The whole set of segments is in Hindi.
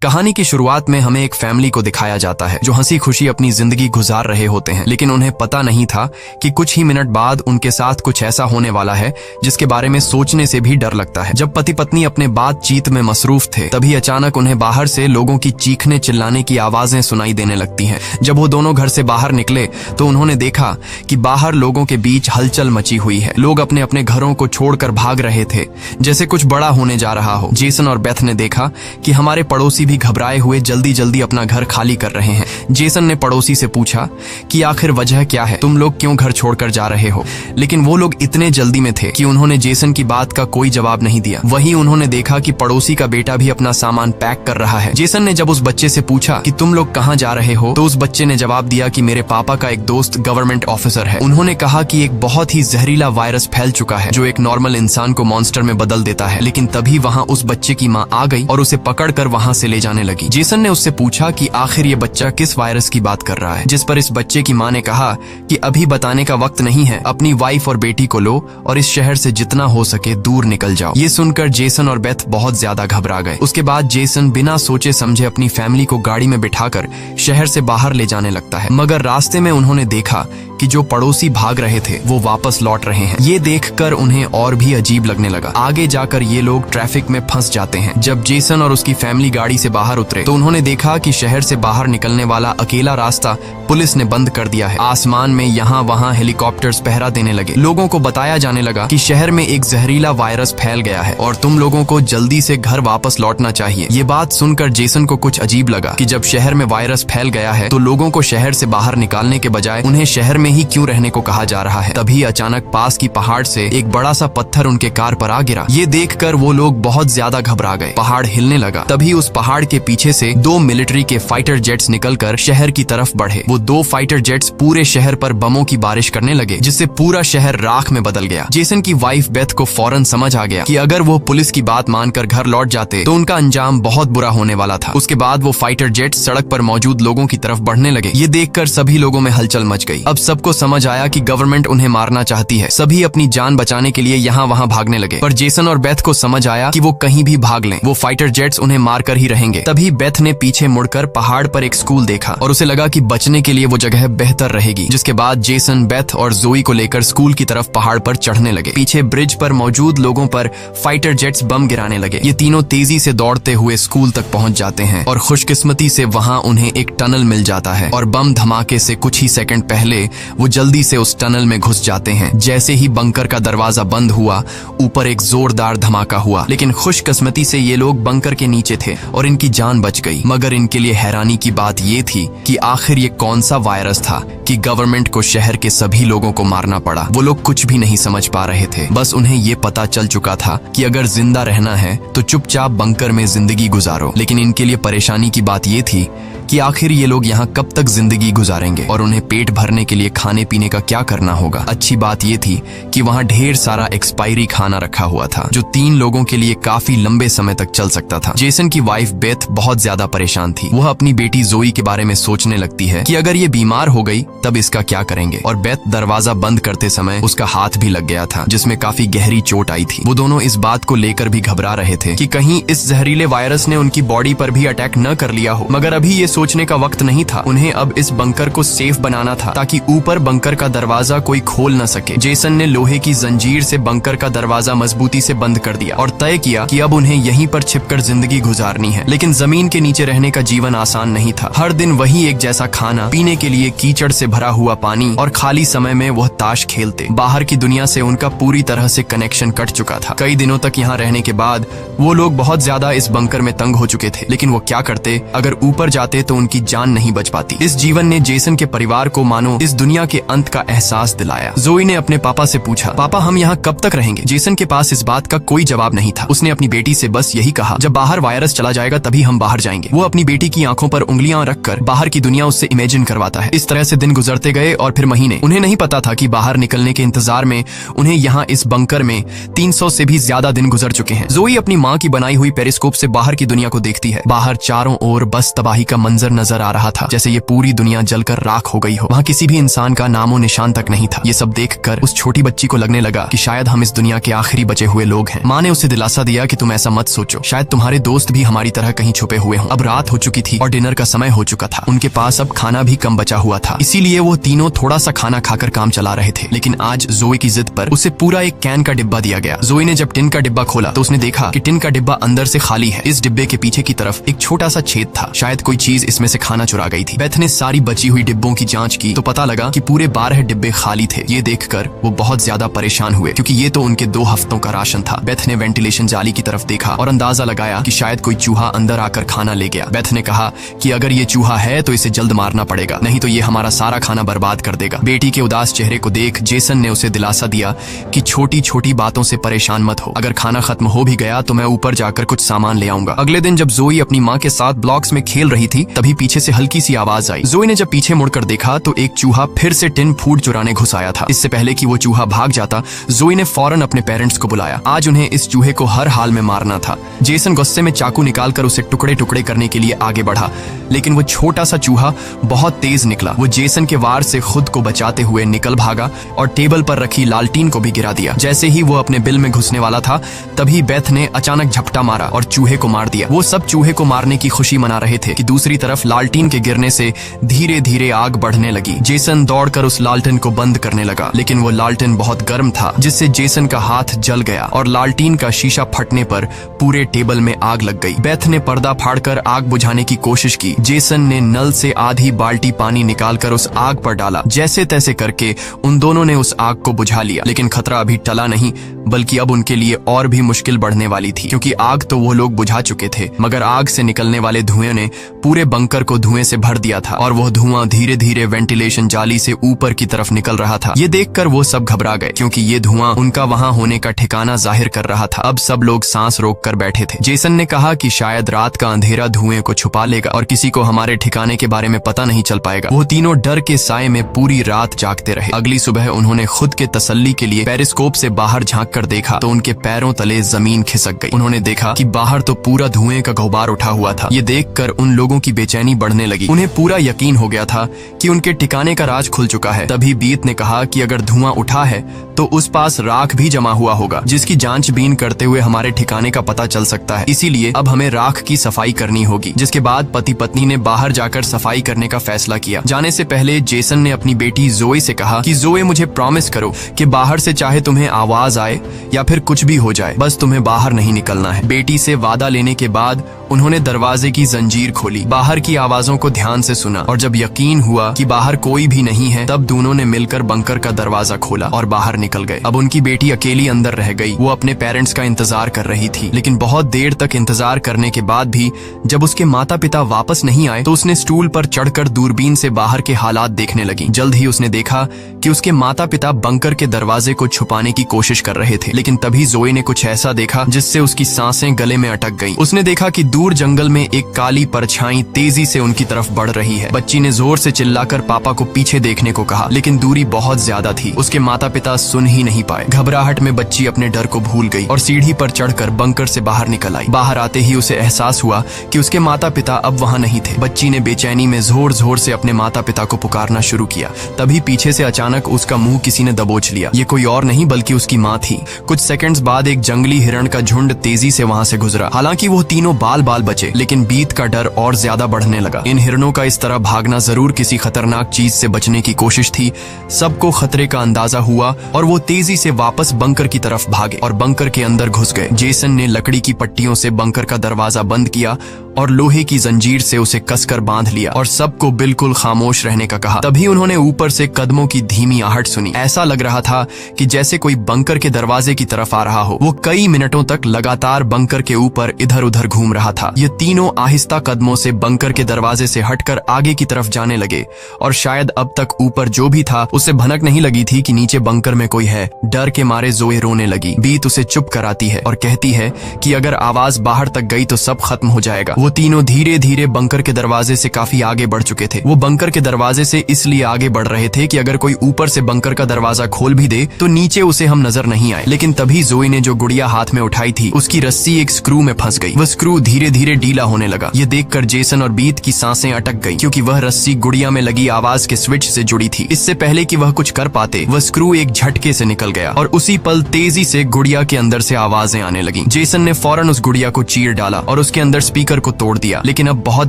कहानी की शुरुआत में हमें एक फैमिली को दिखाया जाता है जो हंसी खुशी अपनी जिंदगी गुजार रहे होते हैं, लेकिन उन्हें पता नहीं था कि कुछ ही मिनट बाद उनके साथ कुछ ऐसा होने वाला है जिसके बारे में सोचने से भी डर लगता है। जब पति पत्नी अपने बातचीत में मसरूफ थे, तभी अचानक उन्हें बाहर से लोगों की चीखने चिल्लाने की आवाजें सुनाई देने लगती हैं। जब वो दोनों घर से बाहर निकले तो उन्होंने देखा कि बाहर लोगों के बीच हलचल मची हुई है। लोग अपने अपने घरों को छोड़कर भाग रहे थे, जैसे कुछ बड़ा होने जा रहा हो। जेसन और बेथ ने देखा कि हमारे पड़ोसी भी घबराए हुए जल्दी जल्दी अपना घर खाली कर रहे हैं। जेसन ने पड़ोसी से पूछा कि आखिर वजह क्या है, तुम लोग क्यों घर छोड़कर जा रहे हो? लेकिन वो लोग इतने जल्दी में थे कि उन्होंने जेसन की बात का कोई जवाब नहीं दिया। वहीं उन्होंने देखा कि पड़ोसी का बेटा भी अपना सामान पैक कर रहा है। जेसन ने जब उस बच्चे से पूछा कि तुम लोग कहाँ जा रहे हो, तो उस बच्चे ने जवाब दिया कि मेरे पापा का एक दोस्त गवर्नमेंट ऑफिसर है। उन्होंने कहा कि एक बहुत ही जहरीला वायरस फैल चुका है जो एक नॉर्मल इंसान को मॉन्स्टर में बदल देता है। लेकिन तभी वहाँ उस बच्चे की माँ आ गई और उसे पकड़कर वहाँ से ले जाने लगी। जेसन ने उससे पूछा कि आखिर ये बच्चा किस वायरस की बात कर रहा है, जिस पर इस बच्चे की माँ ने कहा कि अभी बताने का वक्त नहीं है, अपनी वाइफ और बेटी को लो और इस शहर से जितना हो सके दूर निकल जाओ। ये सुनकर जेसन और बेथ बहुत ज्यादा घबरा गए। उसके बाद जेसन बिना सोचे समझे अपनी फैमिली को गाड़ी में बिठाकर शहर से बाहर ले जाने लगता है। मगर रास्ते में उन्होंने देखा कि जो पड़ोसी भाग रहे थे वो वापस लौट रहे हैं। ये देखकर उन्हें और भी अजीब लगने लगा। आगे जाकर ये लोग ट्रैफिक में फंस जाते हैं। जब जेसन और उसकी फैमिली गाड़ी से बाहर उतरे तो उन्होंने देखा कि शहर से बाहर निकलने वाला अकेला रास्ता पुलिस ने बंद कर दिया है। आसमान में यहाँ वहाँ हेलीकॉप्टर्स पहरा देने लगे। लोगों को बताया जाने लगा कि शहर में एक जहरीला वायरस फैल गया है और तुम लोगों को जल्दी से घर वापस लौटना चाहिए। ये बात सुनकर जेसन को कुछ अजीब लगा कि जब शहर में वायरस फैल गया है तो लोगों को शहर से बाहर निकालने के बजाय उन्हें शहर में ही क्यों रहने को कहा जा रहा है। तभी अचानक पास की पहाड़ से एक बड़ा सा पत्थर उनके कार पर आ गिरा। ये देखकर वो लोग बहुत ज्यादा घबरा गए। पहाड़ हिलने लगा। तभी उस पहाड़ के पीछे से दो मिलिट्री के फाइटर जेट्स निकलकर शहर की तरफ बढ़े। वो दो फाइटर जेट्स पूरे शहर पर बमों की बारिश करने लगे, जिससे पूरा शहर राख में बदल गया। जेसन की वाइफ बेथ को फौरन समझ आ गया कि अगर वो पुलिस की बात मानकर घर लौट जाते तो उनका अंजाम बहुत बुरा होने वाला था। उसके बाद वो फाइटर जेट्स सड़क पर मौजूद लोगों की तरफ बढ़ने लगे। ये देखकर सभी लोगों में हलचल मच गई। अब सबको समझ आया कि गवर्नमेंट उन्हें मारना चाहती है। सभी अपनी जान बचाने के लिए यहाँ वहाँ भागने लगे, पर जेसन और बेथ को समझ आया कि वो कहीं भी भाग लें, वो फाइटर जेट्स उन्हें मारकर ही रहेंगे। तभी बेथ ने पीछे मुड़कर पहाड़ पर एक स्कूल देखा और उसे लगा कि बचने के लिए वो जगह बेहतर रहेगी। जिसके बाद जेसन, बेथ और जोई को लेकर स्कूल की तरफ पहाड़ पर चढ़ने लगे। पीछे ब्रिज पर मौजूद लोगों पर फाइटर जेट्स बम गिराने लगे। ये तीनों तेजी से दौड़ते हुए स्कूल तक पहुंच जाते हैं और खुशकिस्मती से वहां उन्हें एक टनल मिल जाता है और बम धमाके से कुछ ही सेकंड पहले वो जल्दी से उस टनल में घुस जाते हैं। जैसे ही बंकर का दरवाजा बंद हुआ, ऊपर एक जोरदार धमाका हुआ, लेकिन खुशकिस्मती से ये लोग बंकर के नीचे थे और इनकी जान बच गई। मगर इनके लिए हैरानी की बात ये थी कि आखिर ये कौन सा वायरस था कि गवर्नमेंट को शहर के सभी लोगों को मारना पड़ा। वो लोग कुछ भी नहीं समझ पा रहे थे। बस उन्हें ये पता चल चुका था कि अगर जिंदा रहना है तो चुपचाप बंकर में जिंदगी गुजारो। लेकिन इनके लिए परेशानी की बात ये थी कि आखिर ये लोग यहाँ कब तक जिंदगी गुजारेंगे और उन्हें पेट भरने के लिए खाने पीने का क्या करना होगा। अच्छी बात ये थी कि वहाँ ढेर सारा एक्सपायरी खाना रखा हुआ था जो 3 लोगों के लिए काफी लंबे समय तक चल सकता था। जेसन की वाइफ बेथ बहुत ज्यादा परेशान थी। वह अपनी बेटी जोई के बारे में सोचने लगती है कि अगर ये बीमार हो गई तब इसका क्या करेंगे। और बेथ दरवाजा बंद करते समय उसका हाथ भी लग गया था, जिसमें काफी गहरी चोट आई थी। वो दोनों इस बात को लेकर भी घबरा रहे थे कि कहीं इस जहरीले वायरस ने उनकी बॉडी पर भी अटैक न कर लिया हो। मगर अभी ये सोचने का वक्त नहीं था। उन्हें अब इस बंकर को सेफ बनाना था ताकि ऊपर बंकर का दरवाजा कोई खोल न सके। जेसन ने लोहे की जंजीर से बंकर का दरवाजा मजबूती से बंद कर दिया और तय किया कि अब उन्हें यहीं पर छिपकर जिंदगी गुजारनी है। लेकिन जमीन के नीचे रहने का जीवन आसान नहीं था। हर दिन वही एक जैसा खाना, पीने के लिए कीचड़ से भरा हुआ पानी और खाली समय में वह ताश खेलते। बाहर की दुनिया से उनका पूरी तरह से कनेक्शन कट चुका था। कई दिनों तक यहाँ रहने के बाद वो लोग बहुत ज्यादा इस बंकर में तंग हो चुके थे। लेकिन वो क्या करते? अगर ऊपर जाते तो उनकी जान नहीं बच पाती। इस जीवन ने जेसन के परिवार को मानो इस दुनिया के अंत का एहसास दिलाया। जोई ने अपने पापा से पूछा, पापा हम यहाँ कब तक रहेंगे? जेसन के पास इस बात का कोई जवाब नहीं था। उसने अपनी बेटी से बस यही कहा, जब बाहर वायरस चला जाएगा तभी हम बाहर जाएंगे। वो अपनी बेटी की आंखों पर उंगलियां रखकर बाहर की दुनिया उससे इमेजिन करवाता है। इस तरह से दिन गुजरते गए और फिर महीने। उन्हें नहीं पता था कि बाहर निकलने के इंतजार में उन्हें यहाँ इस बंकर में 300 से भी ज्यादा दिन गुजर चुके हैं। जोई अपनी माँ की बनाई हुई पेरिस्कोप से बाहर की दुनिया को देखती है। बाहर चारों ओर बस तबाही का मंजर मंजर नजर आ रहा था, जैसे ये पूरी दुनिया जलकर राख हो गई हो। वहाँ किसी भी इंसान का नामो निशान तक नहीं था। ये सब देखकर उस छोटी बच्ची को लगने लगा कि शायद हम इस दुनिया के आखिरी बचे हुए लोग हैं। माँ ने उसे दिलासा दिया कि तुम ऐसा मत सोचो, शायद तुम्हारे दोस्त भी हमारी तरह कहीं छुपे हुए हों। अब रात हो चुकी थी और डिनर का समय हो चुका था। उनके पास अब खाना भी कम बचा हुआ था, इसीलिए वो तीनों थोड़ा सा खाना खाकर काम चला रहे थे। लेकिन आज जोई की जिद पर उसे पूरा एक कैन का डिब्बा दिया गया। जोई ने जब टिन का डिब्बा खोला तो उसने देखा कि टिन का डिब्बा अंदर से खाली है। इस डिब्बे के पीछे की तरफ एक छोटा सा छेद था, शायद कोई चीज इसमें से खाना चुरा गई थी। बेथ ने सारी बची हुई डिब्बों की जांच की तो पता लगा कि पूरे 12 डिब्बे खाली थे। ये देखकर वो बहुत ज्यादा परेशान हुए, क्योंकि ये तो उनके 2 हफ्तों का राशन था। बेथ ने वेंटिलेशन जाली की तरफ देखा और अंदाजा लगाया कि शायद कोई चूहा अंदर आकर खाना ले गया। बेथ ने कहा कि अगर ये चूहा है तो इसे जल्द मारना पड़ेगा, नहीं तो ये हमारा सारा खाना बर्बाद कर देगा। बेटी के उदास चेहरे को देख जेसन ने उसे दिलासा दिया कि छोटी छोटी बातों से परेशान मत हो, अगर खाना खत्म हो भी गया तो मैं ऊपर जाकर कुछ सामान ले आऊंगा। अगले दिन जब जोई अपनी माँ के साथ ब्लॉक्स में खेल रही थी तभी पीछे से हल्की सी आवाज आई। जोई ने जब पीछे मुड़कर देखा तो एक चूहा फिर से टिन फूड चुराने घुस आया था। इससे पहले कि वो चूहा भाग जाता, जोई ने फौरन अपने पेरेंट्स को बुलाया। आज उन्हें इस चूहे को हर हाल में मारना था। जेसन गुस्से में चाकू निकालकर उसे टुकड़े टुकड़े करने के लिए आगे बढ़ा, लेकिन वो छोटा सा चूहा बहुत तेज निकला। वो जेसन के वार से खुद को बचाते हुए निकल भागा और टेबल पर रखी लालटीन को भी गिरा दिया। जैसे ही वो अपने बिल में घुसने वाला था तभी बेथ ने अचानक झपटा मारा और चूहे को मार दिया। वो सब चूहे को मारने की खुशी मना रहे थे कि दूसरी तरफ लालटीन के गिरने से धीरे धीरे आग बढ़ने लगी। जेसन दौड़कर उस लालटेन को बंद करने लगा, लेकिन वो लालटेन बहुत गर्म था, जिससे जेसन का हाथ जल गया और लालटीन का शीशा फटने पर पूरे टेबल में आग लग गई। बेथ ने पर्दा फाड़कर आग बुझाने की कोशिश की। जेसन ने नल से आधी बाल्टी पानी निकालकर उस आग पर डाला। जैसे तैसे करके उन दोनों ने उस आग को बुझा लिया, लेकिन खतरा अभी टला नहीं, बल्कि अब उनके लिए और भी मुश्किल बढ़ने वाली थी, क्योंकि आग तो वो लोग बुझा चुके थे, मगर आग से निकलने वाले धुएं ने पूरे बंकर को धुएं से भर दिया था और वो धुआं धीरे धीरे वेंटिलेशन जाली से ऊपर की तरफ निकल रहा था। ये देखकर वो सब घबरा गए, क्योंकि ये धुआं उनका वहां होने का ठिकाना जाहिर कर रहा था। अब सब लोग सांस रोक कर बैठे थे। जेसन ने कहा कि शायद रात का अंधेरा धुएं को छुपा लेगा और किसी को हमारे ठिकाने के बारे में पता नहीं चल पाएगा। वो तीनों डर के साए में पूरी रात जागते रहे। अगली सुबह उन्होंने खुद के तसल्ली के लिए पेरिस्कोप से बाहर झांक कर देखा तो उनके पैरों तले जमीन खिसक गई। उन्होंने देखा कि बाहर तो पूरा धुएं का गुबार उठा हुआ था। ये देखकर उन लोगों की बेचैनी बढ़ने लगी। उन्हें पूरा यकीन हो गया था कि उनके ठिकाने का राज खुल चुका है। तभी बीत ने कहा कि अगर धुआं उठा है तो उस पास राख भी जमा हुआ होगा, जिसकी जांचबीन करते हुए हमारे ठिकाने का पता चल सकता है। इसीलिए अब हमें राख की सफाई करनी होगी। जिसके बाद पति पत्नी ने बाहर जाकर सफाई करने का फैसला किया। जाने से पहले जेसन ने अपनी बेटी जोई से कहा कि जोई, मुझे प्रॉमिस करो कि बाहर से चाहे तुम्हें आवाज आए या फिर कुछ भी हो जाए, बस तुम्हें बाहर नहीं निकलना है। बेटी से वादा लेने के बाद उन्होंने दरवाजे की जंजीर खोली, बाहर की आवाजों को ध्यान से सुना और जब यकीन हुआ कि बाहर कोई भी नहीं है तब दोनों ने मिलकर बंकर का दरवाजा खोला और बाहर निकल गए। अब उनकी बेटी अकेली अंदर रह गई। वो अपने पेरेंट्स का इंतजार कर रही थी, लेकिन बहुत देर तक इंतजार करने के बाद भी जब उसके माता पिता वापस नहीं आए तो उसने स्टूल पर चढ़कर दूरबीन से बाहर के हालात देखने लगी। जल्द ही उसने देखा कि उसके माता पिता बंकर के दरवाजे को छुपाने की कोशिश कर रहे थे, लेकिन तभी जोई ने कुछ ऐसा देखा जिससे उसकी सांसें गले में अटक गईं। उसने देखा कि दूर जंगल में एक काली परछाई तेजी से उनकी तरफ बढ़ रही है। बच्ची ने जोर से चिल्लाकर पापा को पीछे देखने को कहा, लेकिन दूरी बहुत ज्यादा थी। उसके माता पिता सुन ही नहीं पाए। घबराहट में बच्ची अपने डर को भूल गई और सीढ़ी पर चढ़कर बंकर से बाहर निकल आई। बाहर आते ही उसे एहसास हुआ कि उसके माता पिता अब वहां नहीं थे। बच्ची ने बेचैनी में जोर जोर से अपने माता पिता को पुकारना शुरू किया। तभी पीछे से अचानक उसका मुंह किसी ने दबोच लिया। ये कोई और नहीं बल्कि उसकी माँ थी। कुछ सेकंड्स बाद एक जंगली हिरण का झुंड तेजी से वहां से गुजरा। हालांकि वो तीनों बाल बाल बचे, लेकिन बीत का डर और ज्यादा बढ़ने लगा। इन हिरणों का इस तरह भागना जरूर किसी खतरनाक चीज से बचने की कोशिश थी। सबको खतरे का अंदाजा हुआ और वो तेजी से वापस बंकर की तरफ भागे और बंकर के अंदर घुस गए। जेसन ने लकड़ी की पट्टियों से बंकर का दरवाजा बंद किया और लोहे की जंजीर से उसे कसकर बांध लिया और सबको बिल्कुल खामोश रहने का कहा। तभी उन्होंने ऊपर से कदमों की धीमी आहट सुनी। ऐसा लग रहा था कि जैसे कोई बंकर के दरवाजे की तरफ आ रहा हो। वो कई मिनटों तक लगातार बंकर के ऊपर इधर उधर घूम रहा था। ये तीनों आहिस्ता कदमों से बंकर के दरवाजे से हटकर आगे की तरफ जाने लगे और शायद अब तक ऊपर जो भी था उसे भनक नहीं लगी थी कि नीचे बंकर में कोई है। डर के मारे जोई रोने लगी। बीत उसे चुप कराती है और कहती है कि अगर आवाज बाहर तक गई तो सब खत्म हो जाएगा। वो वो तीनों धीरे धीरे बंकर के दरवाजे से काफी आगे बढ़ चुके थे। वो बंकर के दरवाजे से इसलिए आगे बढ़ रहे थे कि अगर कोई ऊपर से बंकर का दरवाजा खोल भी दे तो नीचे उसे हम नजर नहीं आए। लेकिन तभी जोई ने जो गुड़िया हाथ में उठाई थी उसकी रस्सी एक स्क्रू में फंस गई। वह स्क्रू धीरे धीरे ढीला होने लगा। ये देखकर जेसन और बीत की सांसें अटक गई, क्योंकि वह रस्सी गुड़िया में लगी आवाज के स्विच से जुड़ी थी। इससे पहले कि वह कुछ कर पाते, वह स्क्रू एक झटके से निकल गया और उसी पल तेजी से गुड़िया के अंदर से आवाजें आने लगी। जेसन ने फौरन उस गुड़िया को चीर डाला और उसके अंदर स्पीकर को तोड़ दिया। लेकिन अब बहुत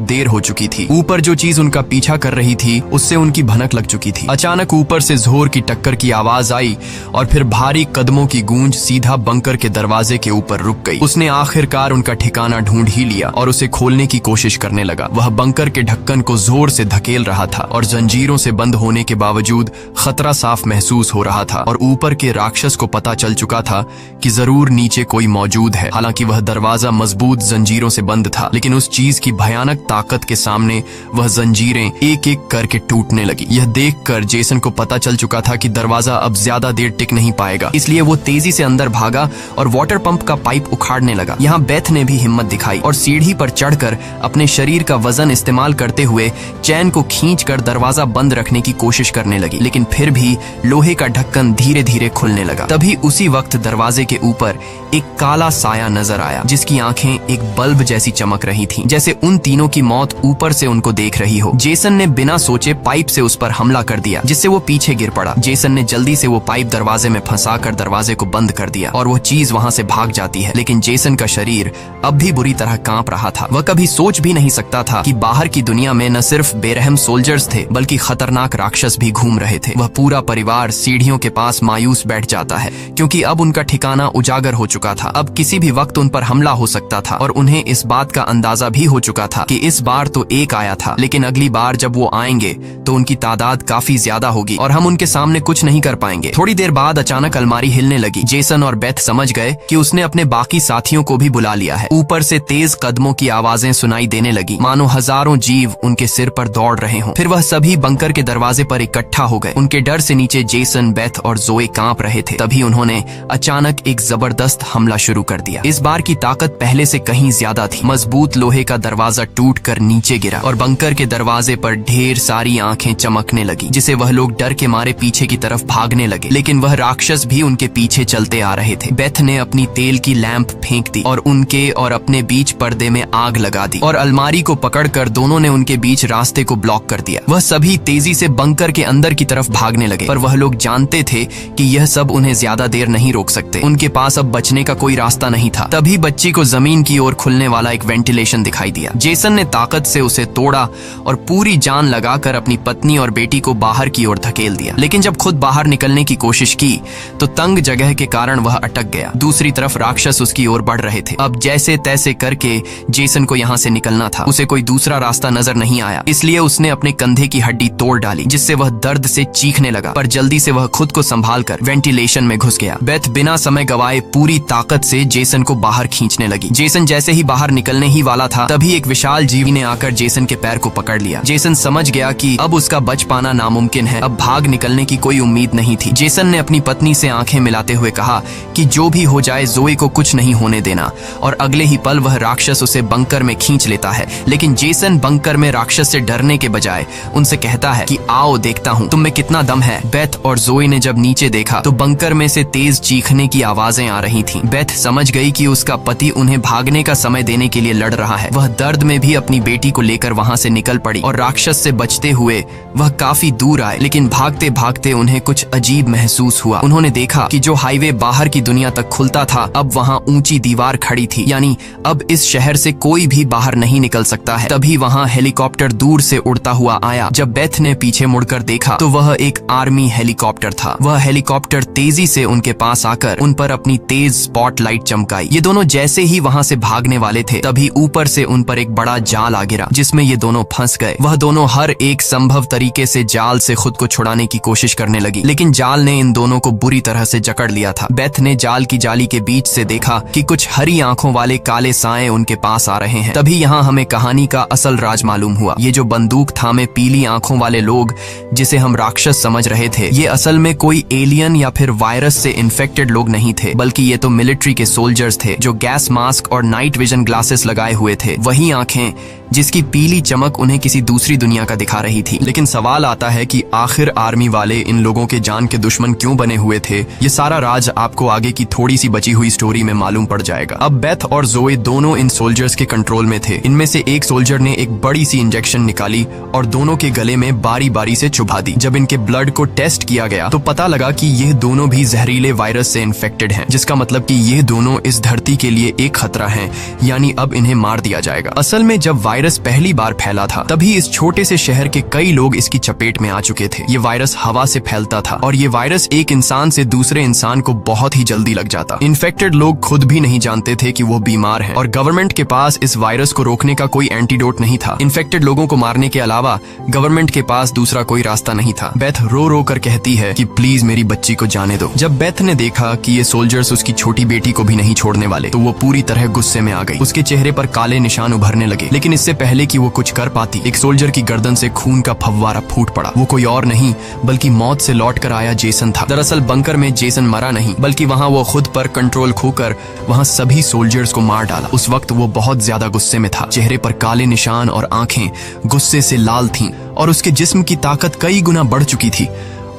देर हो चुकी थी। ऊपर जो चीज उनका पीछा कर रही थी उससे उनकी भनक लग चुकी थी। अचानक ऊपर से जोर की टक्कर की आवाज आई और फिर भारी कदमों की गूंज सीधा बंकर के दरवाजे के ऊपर रुक गई। उसने आखिरकार उनका ठिकाना ढूंढ ही लिया और उसे खोलने की कोशिश करने लगा। वह बंकर के ढक्कन को जोर से धकेल रहा था और जंजीरों से बंद होने के बावजूद खतरा साफ महसूस हो रहा था। और ऊपर के राक्षस को पता चल चुका था कि जरूर नीचे कोई मौजूद है। हालांकि वह दरवाजा मजबूत जंजीरों से बंद था, लेकिन उस चीज की भयानक ताकत के सामने वह जंजीरें एक एक करके टूटने लगी। यह देखकर जेसन को पता चल चुका था कि दरवाजा अब ज्यादा देर टिक नहीं पाएगा। इसलिए वो तेजी से अंदर भागा और वाटर पंप का पाइप उखाड़ने लगा। यहाँ बेथ ने भी हिम्मत दिखाई और सीढ़ी पर चढ़कर अपने शरीर का वजन इस्तेमाल करते हुए चैन को खींचकर दरवाजा बंद रखने की कोशिश करने लगी। लेकिन फिर भी लोहे का ढक्कन धीरे धीरे खुलने लगा। तभी उसी वक्त दरवाजे के ऊपर एक काला साया नजर आया, जिसकी आंखें एक बल्ब जैसी चमक रही थीं, जैसे उन तीनों की मौत ऊपर से उनको देख रही हो। जेसन ने बिना सोचे पाइप से उस पर हमला कर दिया, जिससे वो पीछे गिर पड़ा। जेसन ने जल्दी से वो पाइप दरवाजे में फंसाकर दरवाजे को बंद कर दिया और वो चीज वहां से भाग जाती है। लेकिन जेसन का शरीर अब भी बुरी तरह कांप रहा था। वह कभी सोच भी नहीं सकता था कि बाहर की दुनिया में न सिर्फ बेरहम सोल्जर्स थे, बल्कि खतरनाक राक्षस भी घूम रहे थे। वह पूरा परिवार सीढ़ियों के पास मायूस बैठ जाता है, क्योंकि अब उनका ठिकाना उजागर हो चुका था। अब किसी भी वक्त उन पर हमला हो सकता था और उन्हें इस बात का अंदाजा भी हो चुका था कि इस बार तो एक आया था, लेकिन अगली बार जब वो आएंगे तो उनकी तादाद काफी ज्यादा होगी और हम उनके सामने कुछ नहीं कर पाएंगे। थोड़ी देर बाद अचानक अलमारी हिलने लगी। जेसन और बेथ समझ गए कि उसने अपने बाकी साथियों को भी बुला लिया है। ऊपर से तेज कदमों की आवाजें सुनाई देने लगी, मानो हजारों जीव उनके सिर पर दौड़ रहे हों। फिर वह सभी बंकर के दरवाजे पर इकट्ठा हो गए। उनके डर से नीचे जेसन, बेथ और जोए कांप रहे थे। तभी उन्होंने अचानक एक जबरदस्त हमला शुरू कर दिया। इस बार की ताकत पहले से कहीं ज्यादा थी। मजबूत लोहे का दरवाजा टूटकर नीचे गिरा और बंकर के दरवाजे पर ढेर सारी आंखें चमकने लगी, जिसे वह लोग डर के मारे पीछे की तरफ भागने लगे। लेकिन वह राक्षस भी उनके पीछे चलते आ रहे थे। बेथ ने अपनी तेल की लैंप फेंक दी और उनके और अपने बीच पर्दे में आग लगा दी और अलमारी को पकड़कर दोनों ने उनके बीच रास्ते को ब्लॉक कर दिया। वह सभी तेजी से बंकर के अंदर की तरफ भागने लगे, पर वह लोग जानते थे कि यह सब उन्हें ज्यादा देर नहीं रोक सकते। उनके पास अब बचने का कोई रास्ता नहीं था। तभी बच्ची को जमीन की ओर खुलने वाला एक वेंटिलेशन दिखाई दिया। जेसन ने ताकत से उसे तोड़ा और पूरी जान लगाकर अपनी पत्नी और बेटी को बाहर की ओर धकेल दिया। लेकिन जब खुद बाहर निकलने की कोशिश की तो तंग जगह के कारण वह अटक गया। दूसरी तरफ राक्षस उसकी ओर बढ़ रहे थे। अब जैसे तैसे करके जेसन को यहाँ से निकलना था। उसे कोई दूसरा रास्ता नजर नहीं आया, इसलिए उसने अपने कंधे की हड्डी तोड़ डाली, जिससे वह दर्द से चीखने लगा। पर जल्दी से वह खुद को संभालकर वेंटिलेशन में घुस गया। बेथ बिना समय गवाए पूरी ताकत से जेसन को बाहर खींचने लगी। जेसन जैसे ही बाहर निकलने ही वाला था, तभी एक विशाल जीवी ने आकर जेसन के पैर को पकड़ लिया। जेसन समझ गया कि अब उसका बच पाना नामुमकिन है। अब भाग निकलने की कोई उम्मीद नहीं थी। जेसन ने अपनी पत्नी से आंखें मिलाते हुए कहा कि जो भी हो जाए जोए को कुछ नहीं होने देना, और अगले ही पल वह राक्षस उसे बंकर में खींच लेता है। लेकिन जेसन बंकर में राक्षस से डरने के बजाय उनसे कहता है कि आओ देखता हूँ तुम में कितना दम है। बेथ और जोए ने जब नीचे देखा तो बंकर में से तेज चीखने की आवाजें आ रही थीं। बेथ समझ गई कि उसका पति उन्हें भागने का समय देने के लिए लड़ रहा है। वह दर्द में भी अपनी बेटी को लेकर वहां से निकल पड़ी और राक्षस से बचते हुए वह काफी दूर आए। लेकिन भागते भागते उन्हें कुछ अजीब महसूस हुआ। उन्होंने देखा कि जो हाईवे बाहर की दुनिया तक खुलता था, अब वहां ऊंची दीवार खड़ी थी, यानी अब इस शहर से कोई भी बाहर नहीं निकल सकता है। तभी वहां हेलीकॉप्टर दूर से उड़ता हुआ आया। जब बेथ ने पीछे मुड़कर देखा तो वह एक आर्मी हेलीकॉप्टर था। वह हेलीकॉप्टर तेजी से उनके पास आकर उन पर अपनी तेज स्पॉटलाइट चमकाई। ये दोनों जैसे ही वहां से भागने वाले थे, तभी ऊपर से उन पर एक बड़ा जाल आ गिरा, जिसमें ये दोनों फंस गए। वह दोनों हर एक संभव तरीके से जाल से खुद को छुड़ाने की कोशिश करने लगी, लेकिन जाल ने इन दोनों को बुरी तरह से जकड़ लिया था। बेथ ने जाल की जाली के बीच से देखा कि कुछ हरी आंखों वाले काले साए उनके पास आ रहे हैं। तभी यहाँ हमें कहानी का असल राज मालूम हुआ। ये जो बंदूक थामे पीली आंखों वाले लोग, जिसे हम राक्षस समझ रहे थे, ये असल में कोई एलियन या फिर वायरस से इन्फेक्टेड लोग नहीं थे, बल्कि ये तो मिलिट्री के सोल्जर्स थे जो गैस मास्क और नाइट विजन ग्लासेस लगाए हुए हुए थे, वही आंखें जिसकी पीली चमक उन्हें किसी दूसरी दुनिया का दिखा रही थी। लेकिन सवाल आता है कि आखिर आर्मी वाले इन लोगों के जान के दुश्मन क्यों बने हुए थे। ये सारा राज आपको आगे की थोड़ी सी बची हुई स्टोरी में मालूम पड़ जाएगा। अब बेथ और जोए दोनों इन सोल्जर्स के कंट्रोल में थे। इनमें से एक सोल्जर ने एक बड़ी सी इंजेक्शन निकाली और दोनों के गले में बारी बारी से चुभा दी। जब इनके ब्लड को टेस्ट किया गया तो पता लगा कि ये दोनों भी जहरीले वायरस से इन्फेक्टेड हैं, जिसका मतलब कि ये दोनों इस धरती के लिए एक खतरा हैं, यानी अब इन्हें मार दिया जाएगा। असल में जब वायरस पहली बार फैला था तभी इस छोटे से शहर के कई लोग इसकी चपेट में आ चुके थे। ये वायरस हवा से फैलता था और ये वायरस एक इंसान से दूसरे इंसान को बहुत ही जल्दी लग जाता। इन्फेक्टेड लोग खुद भी नहीं जानते थे कि वो बीमार हैं और गवर्नमेंट के पास इस वायरस को रोकने का कोई एंटीडोट नहीं था। इन्फेक्टेड लोगों को मारने के अलावा गवर्नमेंट के पास दूसरा कोई रास्ता नहीं था। बेथ रो रो कर कहती है कि प्लीज मेरी बच्ची को जाने दो। जब बेथ ने देखा कि ये सोल्जर्स उसकी छोटी बेटी को भी नहीं छोड़ने वाले तो वो पूरी तरह गुस्से में आ गई। उसके चेहरे पर काले निशान उभरने लगे, लेकिन इससे पहले कि वो कुछ कर पाती एक सोल्जर की गर्दन से खून का फव्वारा फूट पड़ा। वो कोई और नहीं बल्कि मौत से लौट कर आया जेसन था। दरअसल बंकर में जेसन मरा नहीं बल्कि वहाँ वो खुद पर कंट्रोल खोकर वहाँ सभी सोल्जर्स को मार डाला। उस वक्त वो बहुत ज्यादा गुस्से में था। चेहरे पर काले निशान और आंखें गुस्से से लाल थीं और उसके जिस्म की ताकत कई गुना बढ़ चुकी थी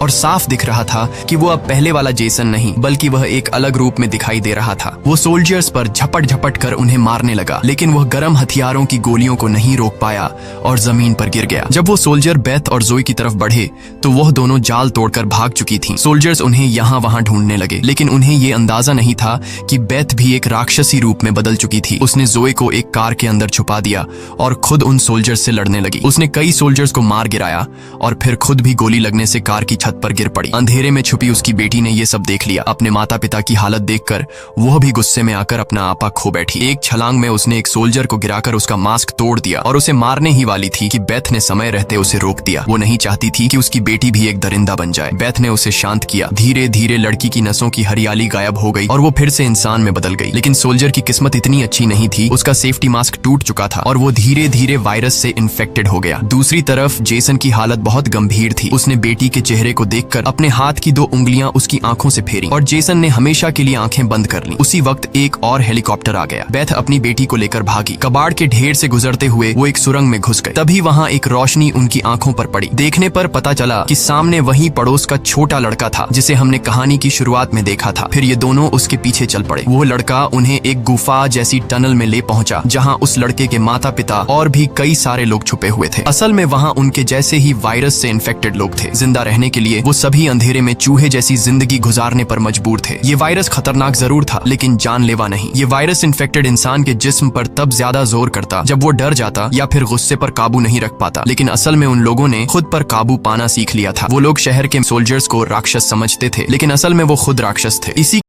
और साफ दिख रहा था कि वो अब पहले वाला जेसन नहीं बल्कि वह एक अलग रूप में दिखाई दे रहा था। वो सोल्जर्स पर झपट झपट कर उन्हें मारने लगा, लेकिन वह गर्म हथियारों की गोलियों को नहीं रोक पाया और जमीन पर गिर गया। जब वो सोल्जर बेथ और जोई की तरफ बढ़े तो वह दोनों जाल तोड़कर भाग चुकी थीं। सोल्जर्स उन्हें यहाँ वहाँ ढूंढने लगे, लेकिन उन्हें ये अंदाजा नहीं था कि बेथ भी एक राक्षसी रूप में बदल चुकी थी। उसने जोई को एक कार के अंदर छुपा दिया और खुद उन सोल्जर्स से लड़ने लगी। उसने कई सोल्जर्स को मार गिराया और फिर खुद भी गोली लगने से कार की पर गिर पड़ी। अंधेरे में छुपी उसकी बेटी ने ये सब देख लिया। अपने माता पिता की हालत देखकर वह भी गुस्से में आकर अपना आपा खो बैठी। एक छलांग में उसने एक सोल्जर को गिराकर उसका मास्क तोड़ दिया और उसे मारने ही वाली थी कि बेथ ने समय रहते उसे रोक दिया। वो नहीं चाहती थी कि उसकी बेटी भी एक दरिंदा बन जाए। बेथ ने उसे शांत किया। धीरे धीरे लड़की की नसों की हरियाली गायब हो गई और वो फिर से इंसान में बदल गई। लेकिन सोल्जर की किस्मत इतनी अच्छी नहीं थी। उसका सेफ्टी मास्क टूट चुका था और वो धीरे धीरे वायरस से इन्फेक्टेड हो गया। दूसरी तरफ जेसन की हालत बहुत गंभीर थी। उसने बेटी के चेहरे को देखकर अपने हाथ की 2 उंगलियां उसकी आंखों से फेरी और जेसन ने हमेशा के लिए आंखें बंद कर लीं। उसी वक्त एक और हेलीकॉप्टर आ गया। बेथ अपनी बेटी को लेकर भागी। कबाड़ के ढेर से गुजरते हुए वो एक सुरंग में घुस गए। तभी वहाँ एक रोशनी उनकी आंखों पर पड़ी। देखने पर पता चला कि सामने वही पड़ोस का छोटा लड़का था जिसे हमने कहानी की शुरुआत में देखा था। फिर ये दोनों उसके पीछे चल पड़े। वो लड़का उन्हें एक गुफा जैसी टनल में ले पहुंचा जहाँ उस लड़के के माता पिता और भी कई सारे लोग छुपे हुए थे। असल में वहाँ उनके जैसे ही वायरस से इन्फेक्टेड लोग थे। जिंदा रहने के लिए वो सभी अंधेरे में चूहे जैसी जिंदगी गुजारने पर मजबूर थे। ये वायरस खतरनाक जरूर था लेकिन जानलेवा नहीं। ये वायरस इन्फेक्टेड इंसान के जिस्म पर तब ज्यादा जोर करता जब वो डर जाता या फिर गुस्से पर काबू नहीं रख पाता। लेकिन असल में उन लोगों ने खुद पर काबू पाना सीख लिया था। वो लोग शहर के सोल्जर्स को राक्षस समझते थे लेकिन असल में वो खुद राक्षस थे। इसी